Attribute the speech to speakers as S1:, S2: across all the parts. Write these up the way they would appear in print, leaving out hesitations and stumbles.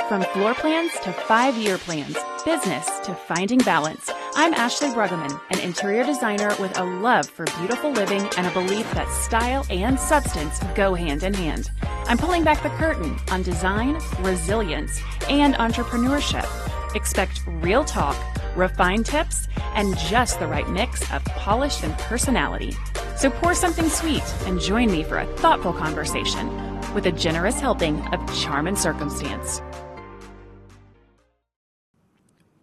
S1: From floor plans to 5-year plans, business to finding balance, I'm Ashley Bruggeman, an interior designer with a love for beautiful living and a belief that style and substance go hand in hand. I'm pulling back the curtain on design, resilience, and entrepreneurship. Expect real talk, refined tips, and just the right mix of polish and personality. So pour something sweet and join me for a thoughtful conversation with a generous helping of charm and circumstance.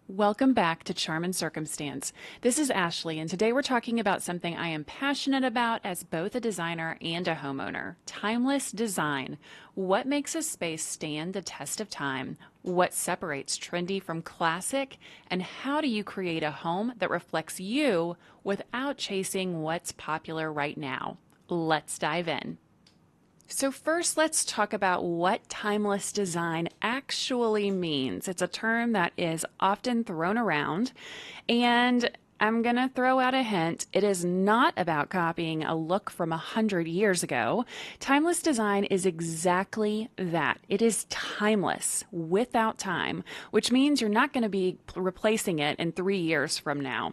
S1: Welcome back to Charm and Circumstance. This is Ashley, and today we're talking about something I am passionate about as both a designer and a homeowner: timeless design. What makes a space stand the test of time? What separates trendy from classic? And how do you create a home that reflects you without chasing what's popular right now? Let's dive in. So first, let's talk about what timeless design actually means. It's a term that is often thrown around, and I'm going to throw out a hint. It is not about copying a look from 100 years ago. Timeless design is exactly that. It is timeless, without time, which means you're not going to be replacing it in 3 years from now.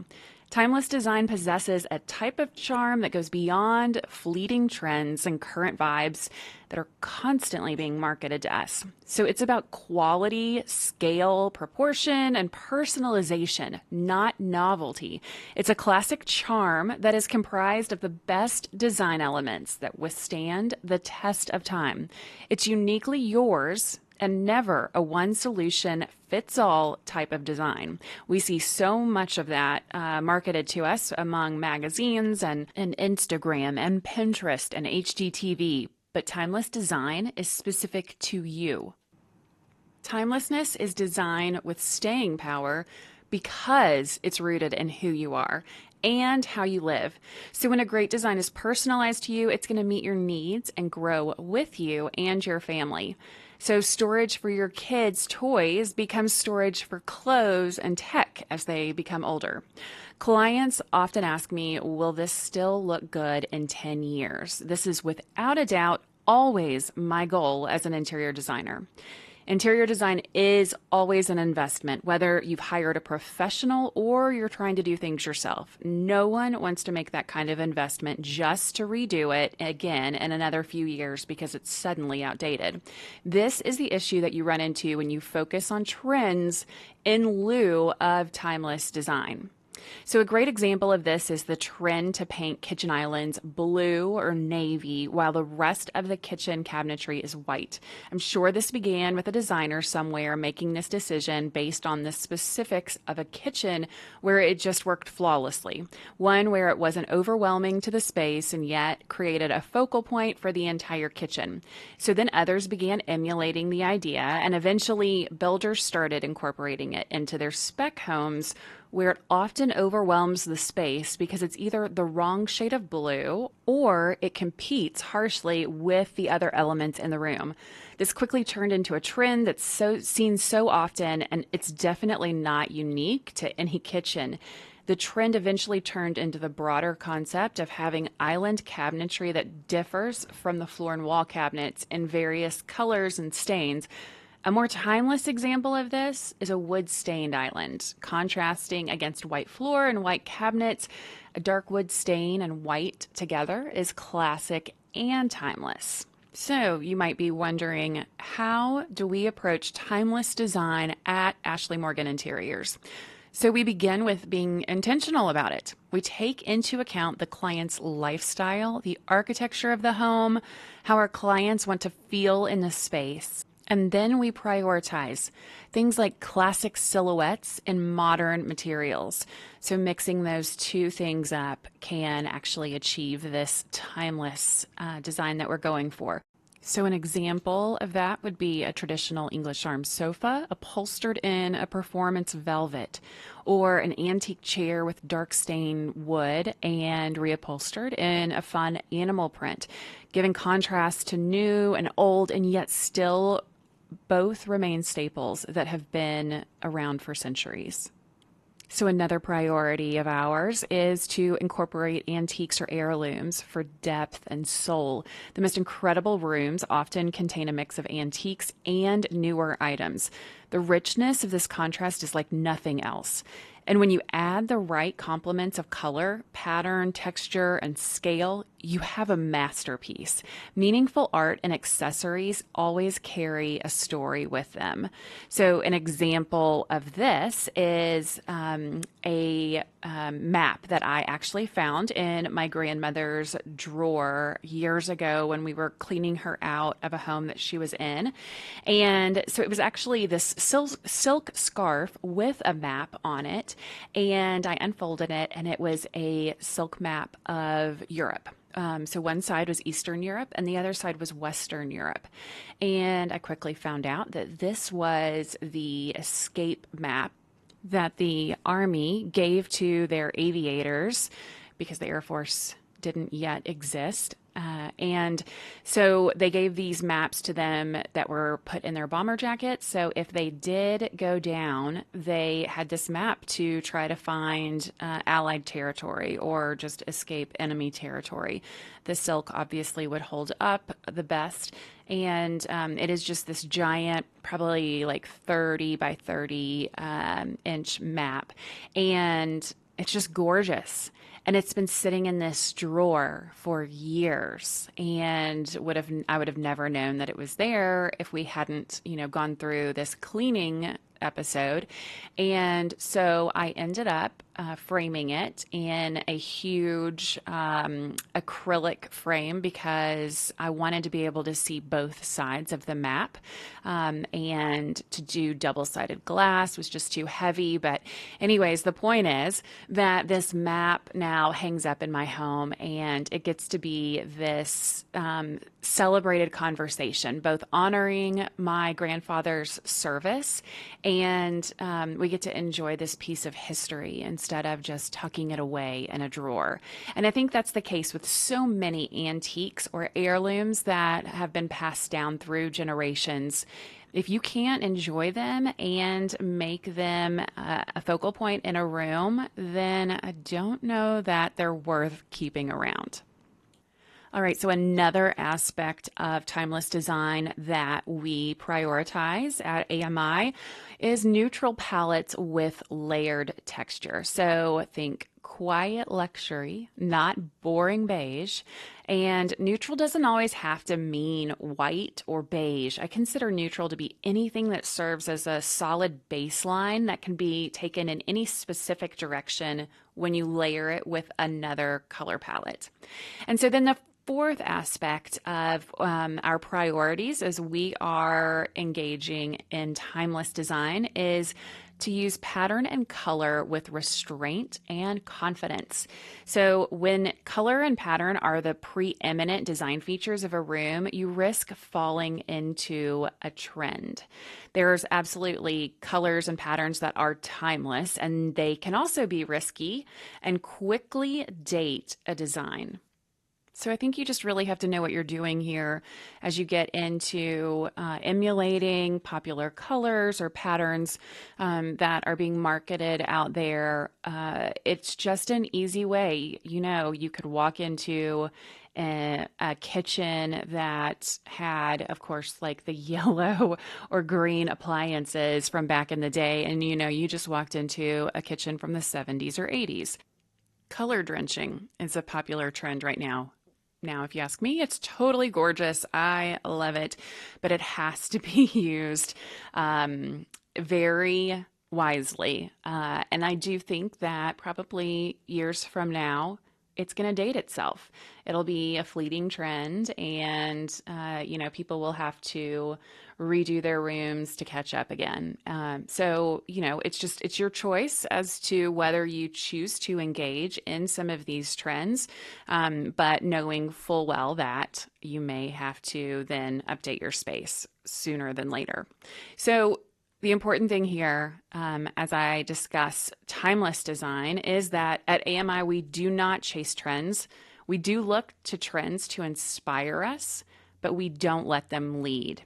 S1: Timeless design possesses a type of charm that goes beyond fleeting trends and current vibes that are constantly being marketed to us. So it's about quality, scale, proportion, and personalization, not novelty. It's a classic charm that is comprised of the best design elements that withstand the test of time. It's uniquely yours and never a one-solution-fits-all type of design. We see so much of that marketed to us among magazines and Instagram and Pinterest and HGTV, but timeless design is specific to you. Timelessness is design with staying power because it's rooted in who you are and how you live. So when a great design is personalized to you, it's going to meet your needs and grow with you and your family. So storage for your kids' toys becomes storage for clothes and tech as they become older. Clients often ask me, will this still look good in 10 years? This is without a doubt always my goal as an interior designer. Interior design is always an investment, whether you've hired a professional or you're trying to do things yourself. No one wants to make that kind of investment just to redo it again in another few years because it's suddenly outdated. This is the issue that you run into when you focus on trends in lieu of timeless design. So a great example of this is the trend to paint kitchen islands blue or navy while the rest of the kitchen cabinetry is white. I'm sure this began with a designer somewhere making this decision based on the specifics of a kitchen where it just worked flawlessly. One where it wasn't overwhelming to the space and yet created a focal point for the entire kitchen. So then others began emulating the idea, and eventually builders started incorporating it into their spec homes, where it often overwhelms the space because it's either the wrong shade of blue or it competes harshly with the other elements in the room. This quickly turned into a trend that's seen so often, and it's definitely not unique to any kitchen. The trend eventually turned into the broader concept of having island cabinetry that differs from the floor and wall cabinets in various colors and stains. A more timeless example of this is a wood-stained island. Contrasting against white floor and white cabinets, a dark wood stain and white together is classic and timeless. So you might be wondering, how do we approach timeless design at Ashley Morgan Interiors? So we begin with being intentional about it. We take into account the client's lifestyle, the architecture of the home, how our clients want to feel in the space. And then we prioritize things like classic silhouettes and modern materials. So mixing those two things up can actually achieve this timeless design that we're going for. So an example of that would be a traditional English arm sofa upholstered in a performance velvet, or an antique chair with dark stain wood and reupholstered in a fun animal print, giving contrast to new and old, and yet still both remain staples that have been around for centuries. So, another priority of ours is to incorporate antiques or heirlooms for depth and soul. The most incredible rooms often contain a mix of antiques and newer items. The richness of this contrast is like nothing else. And when you add the right complements of color, pattern, texture, and scale, you have a masterpiece. Meaningful art and accessories always carry a story with them. So, an example of this is a map that I actually found in my grandmother's drawer years ago when we were cleaning her out of a home that she was in. And so it was actually this silk scarf with a map on it. And I unfolded it, and it was a silk map of Europe. So one side was Eastern Europe and the other side was Western Europe. And I quickly found out that this was the escape map that the Army gave to their aviators because the Air Force didn't yet exist. And so they gave these maps to them that were put in their bomber jackets. So if they did go down, they had this map to try to find Allied territory or just escape enemy territory. The silk obviously would hold up the best. And it is just this giant, probably like 30 by 30 inch map. And it's just gorgeous. And it's been sitting in this drawer for years, and I would have never known that it was there if we hadn't, gone through this cleaning episode. And so I ended up framing it in a huge acrylic frame because I wanted to be able to see both sides of the map. And to do double-sided glass was just too heavy. But anyways, the point is that this map now hangs up in my home, and it gets to be this celebrated conversation, both honoring my grandfather's service, and we get to enjoy this piece of history instead of just tucking it away in a drawer. And I think that's the case with so many antiques or heirlooms that have been passed down through generations. If you can't enjoy them and make them a focal point in a room, then I don't know that they're worth keeping around. All right, so another aspect of timeless design that we prioritize at AMI is neutral palettes with layered texture. So think quiet luxury, not boring beige. And neutral doesn't always have to mean white or beige. I consider neutral to be anything that serves as a solid baseline that can be taken in any specific direction when you layer it with another color palette. And so then the fourth aspect of our priorities as we are engaging in timeless design is to use pattern and color with restraint and confidence. So when color and pattern are the preeminent design features of a room, you risk falling into a trend. There's absolutely colors and patterns that are timeless, and they can also be risky and quickly date a design. So I think you just really have to know what you're doing here as you get into emulating popular colors or patterns that are being marketed out there. It's just an easy way. You could walk into a kitchen that had, of course, like the yellow or green appliances from back in the day. And, you just walked into a kitchen from the 70s or 80s. Color drenching is a popular trend right now. Now, if you ask me, it's totally gorgeous. I love it, but it has to be used very wisely. And I do think that probably years from now, it's going to date itself. It'll be a fleeting trend, and people will have to redo their rooms to catch up again. So it's your choice as to whether you choose to engage in some of these trends, but knowing full well that you may have to then update your space sooner than later. So the important thing here, as I discuss timeless design, is that at AMI, we do not chase trends. We do look to trends to inspire us, but we don't let them lead.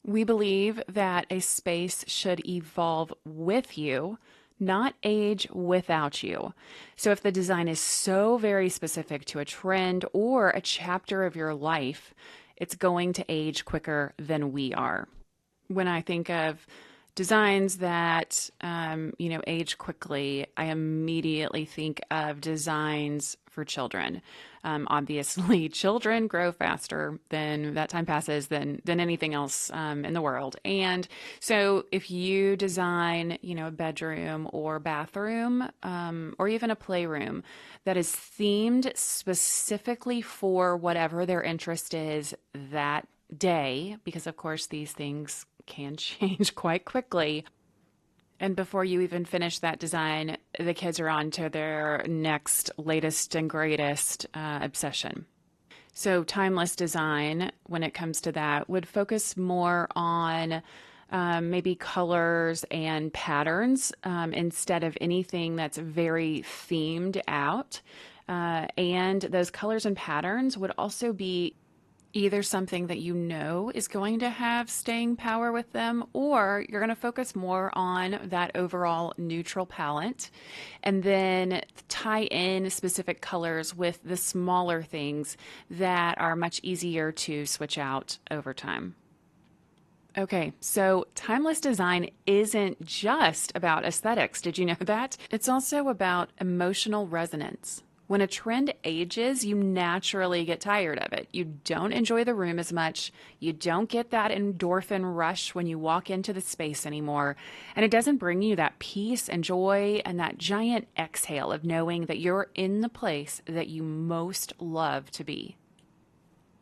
S1: We believe that a space should evolve with you, not age without you. So if the design is so very specific to a trend or a chapter of your life, it's going to age quicker than we are. When I think of designs that age quickly, I immediately think of designs for children. Obviously, children grow faster than that time passes than anything else in the world. And so, if you design, a bedroom or bathroom, or even a playroom that is themed specifically for whatever their interest is that day, because of course these things can change quite quickly. And before you even finish that design, the kids are on to their next, latest, and greatest obsession. So, timeless design, when it comes to that, would focus more on maybe colors and patterns instead of anything that's very themed out. And those colors and patterns would also be either something that is going to have staying power with them, or you're going to focus more on that overall neutral palette and then tie in specific colors with the smaller things that are much easier to switch out over time. Okay, so timeless design isn't just about aesthetics. Did you know that? It's also about emotional resonance. When a trend ages, you naturally get tired of it. You don't enjoy the room as much. You don't get that endorphin rush when you walk into the space anymore. And it doesn't bring you that peace and joy and that giant exhale of knowing that you're in the place that you most love to be.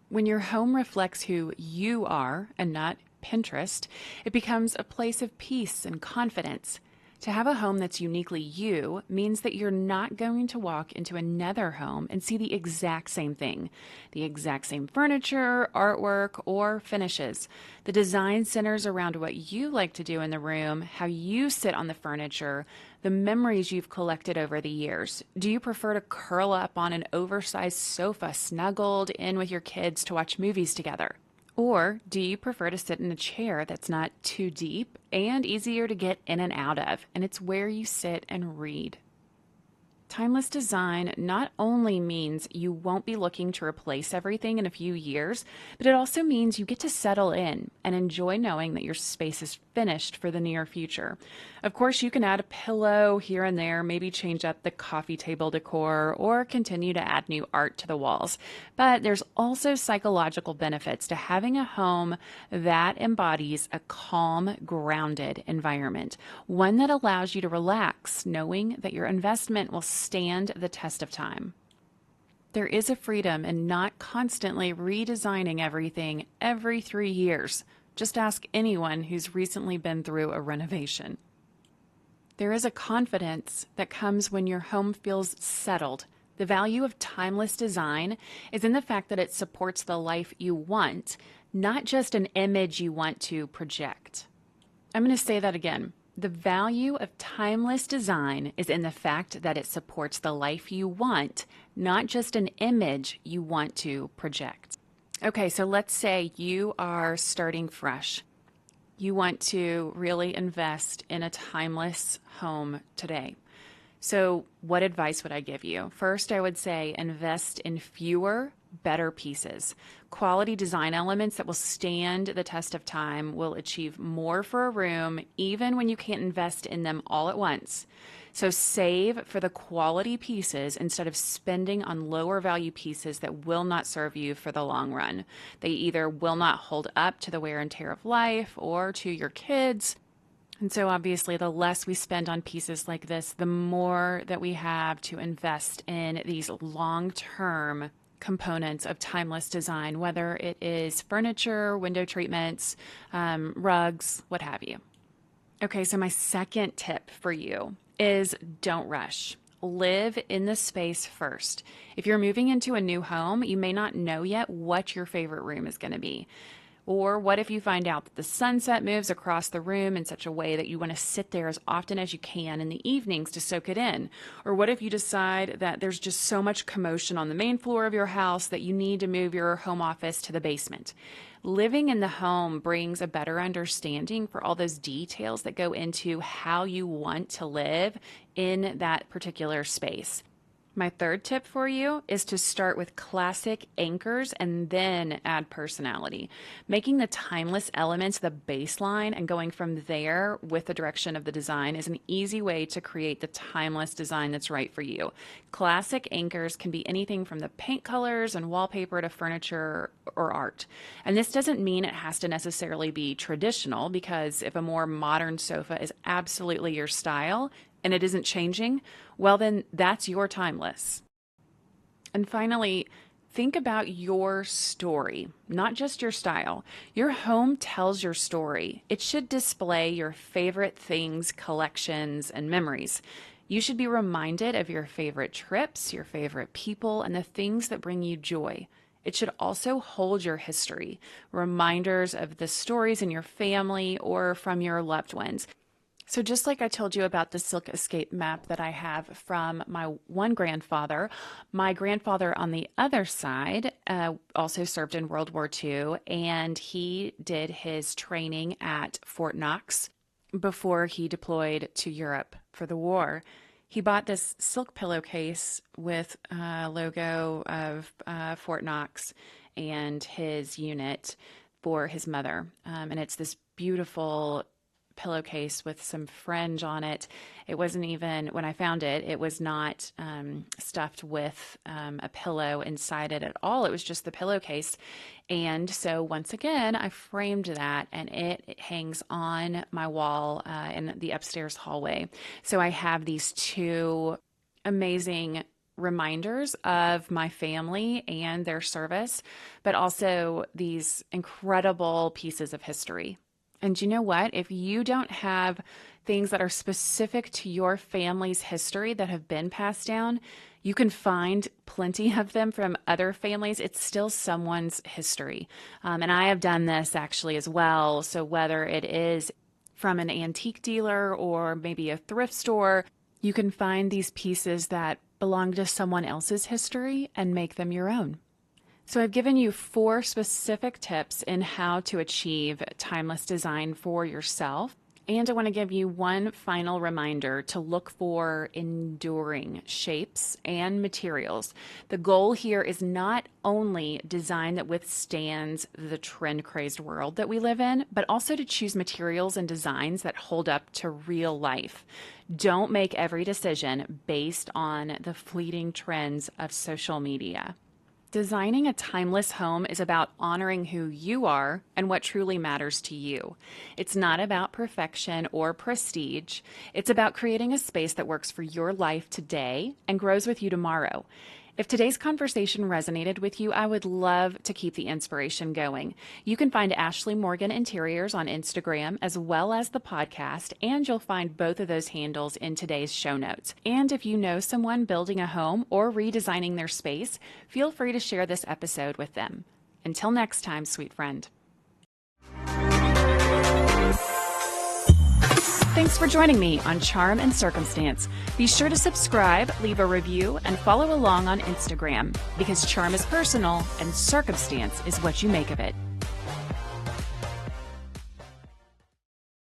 S1: When your home reflects who you are and not Pinterest, it becomes a place of peace and confidence. To have a home that's uniquely you means that you're not going to walk into another home and see the exact same thing, the exact same furniture, artwork, or finishes. The design centers around what you like to do in the room, how you sit on the furniture, the memories you've collected over the years. Do you prefer to curl up on an oversized sofa snuggled in with your kids to watch movies together? Or do you prefer to sit in a chair that's not too deep and easier to get in and out of, and it's where you sit and read? Timeless design not only means you won't be looking to replace everything in a few years, but it also means you get to settle in and enjoy knowing that your space is finished for the near future. Of course, you can add a pillow here and there, maybe change up the coffee table decor, or continue to add new art to the walls. But there's also psychological benefits to having a home that embodies a calm, grounded environment, one that allows you to relax, knowing that your investment will stand the test of time. There is a freedom in not constantly redesigning everything every 3 years. Just ask anyone who's recently been through a renovation. There is a confidence that comes when your home feels settled. The value of timeless design is in the fact that it supports the life you want, not just an image you want to project. I'm going to say that again. The value of timeless design is in the fact that it supports the life you want, not just an image you want to project. Okay, so let's say you are starting fresh. You want to really invest in a timeless home today. So what advice would I give you? First, I would say invest in fewer, better pieces. Quality design elements that will stand the test of time will achieve more for a room, even when you can't invest in them all at once. So save for the quality pieces instead of spending on lower value pieces that will not serve you for the long run. They either will not hold up to the wear and tear of life or to your kids. And so obviously the less we spend on pieces like this, the more that we have to invest in these long-term components of timeless design, whether it is furniture, window treatments, rugs, what have you. Okay, so my second tip for you is don't rush. Live in the space first. If you're moving into a new home, you may not know yet what your favorite room is going to be. Or what if you find out that the sunset moves across the room in such a way that you want to sit there as often as you can in the evenings to soak it in? Or what if you decide that there's just so much commotion on the main floor of your house that you need to move your home office to the basement? Living in the home brings a better understanding for all those details that go into how you want to live in that particular space. My third tip for you is to start with classic anchors and then add personality. Making the timeless elements the baseline and going from there with the direction of the design is an easy way to create the timeless design that's right for you. Classic anchors can be anything from the paint colors and wallpaper to furniture or art. And this doesn't mean it has to necessarily be traditional, because if a more modern sofa is absolutely your style, and it isn't changing, well, then that's your timeless. And finally, think about your story, not just your style. Your home tells your story. It should display your favorite things, collections, and memories. You should be reminded of your favorite trips, your favorite people, and the things that bring you joy. It should also hold your history, reminders of the stories in your family or from your loved ones. So just like I told you about the Silk Escape map that I have from my one grandfather, my grandfather on the other side also served in World War II, and he did his training at Fort Knox before he deployed to Europe for the war. He bought this silk pillowcase with a logo of Fort Knox and his unit for his mother. And it's this beautiful pillowcase with some fringe on it. It wasn't even, when I found it, it was not stuffed with a pillow inside it at all. It was just the pillowcase. And so once again, I framed that, and it hangs on my wall in the upstairs hallway. So I have these two amazing reminders of my family and their service, but also these incredible pieces of history. And you know what? If you don't have things that are specific to your family's history that have been passed down, you can find plenty of them from other families. It's still someone's history. And I have done this actually as well. So whether it is from an antique dealer or maybe a thrift store, you can find these pieces that belong to someone else's history and make them your own. So I've given you 4 specific tips in how to achieve timeless design for yourself. And I want to give you one final reminder to look for enduring shapes and materials. The goal here is not only design that withstands the trend-crazed world that we live in, but also to choose materials and designs that hold up to real life. Don't make every decision based on the fleeting trends of social media. Designing a timeless home is about honoring who you are and what truly matters to you. It's not about perfection or prestige. It's about creating a space that works for your life today and grows with you tomorrow. If today's conversation resonated with you, I would love to keep the inspiration going. You can find Ashley Morgan Interiors on Instagram as well as the podcast, and you'll find both of those handles in today's show notes. And if you know someone building a home or redesigning their space, feel free to share this episode with them. Until next time, sweet friend. Thanks for joining me on Charm and Circumstance. Be sure to subscribe, leave a review, and follow along on Instagram, because charm is personal and circumstance is what you make of it.